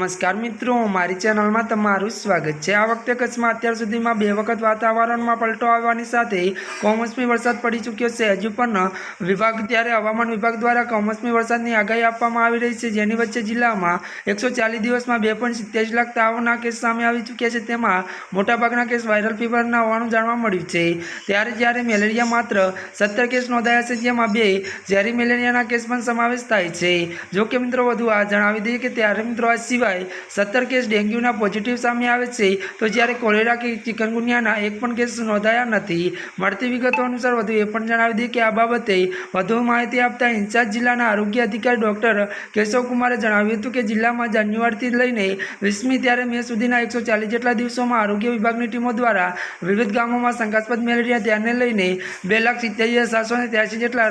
नमस्कार मित्रों, मारी चेनल में तमारुं स्वागत है। आ वखते कच्छ में अत्यार सुधीमां 2 वखत वातावरण में पलटो आववानी साथे कमोसमी वरसाद पड़ी चूक्यो छे। हजू पण विभाग त्यारे हवामान विभाग द्वारा कमोसमी वरसादनी आगाही आपवामां आवी रही छे, जेनी वच्चे जिल्लामां 140 दिवसमां 2.87 लाख तावना केस सामे आवी चूक्या छे। तेमां मोटाभागना केस वायरल फीवरना होવાનું જાણવા મળ્યું છે। ત્યારે જ્યારે મેલેરિયા मात्र 17 केस નોંધાયા છે, જેમાં 2 ઝેરી મેલેરિયાના કેસ પણ સમાવેશ થાય છે। જો કે મિત્રો વધુ આ જણાવી દઈએ કે ત્યારે મિત્રો આ સિવાય 17 केस डेंग्यूना पॉजिटिव सामे आवे छे, तो ज्यारे कोलेरा के चिकनगुनियाना एक पण केस नोंधाया नथी। मळती विगतो अनुसार વધુ એ પણ જણાવી દઈએ કે આ બાબતે વધુ માહિતી આપતા ઇન્ચાર્જ જિલ્લાના આરોગ્ય અધિકારી ડોક્ટર કેશવકુમારે જણાવ્યું હતું કે જિલ્લામાં જાન્યુઆરીથી લઈને 20મી ત્યારે મે સુધીના 140 જેટલા દિવસોમાં આરોગ્ય વિભાગની ટીમો દ્વારા વિવિધ ગામોમાં શંકાસ્પદ મેલેરિયા ધ્યાને લઈને 2,70,783 જેટલા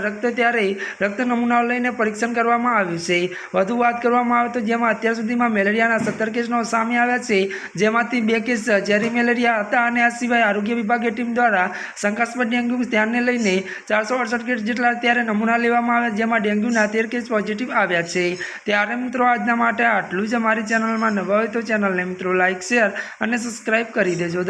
રક્ત નમૂનાઓ લઈને પરીક્ષણ કરવામાં આવ્યું છે। વધુ વાત કરવામાં આવે તો જેમાં અત્યાર સુધીમાં મેલેરિયાના 17 કેસનો સામે આવ્યા છે, જેમાંથી 2 केस ઝેરી મેલેરિયા હતા અને આ સિવાય આરોગ્ય વિભાગની ટીમ દ્વારા શંકાસ્પદ ડેન્ગ્યુ ધ્યાને લઈને 468 કેસ જેટલા ત્યારે નમૂના લેવામાં આવ્યા, જેમાં ડેન્ગ્યુના 13 કેસ પોઝિટિવ આવ્યા છે। ત્યારે મિત્રો આજના માટે આટલું જ। અમારી ચેનલમાં નવા હોય તો ચેનલને મિત્રો લાઇક, શેર અને સબસ્ક્રાઇબ કરી દેજો।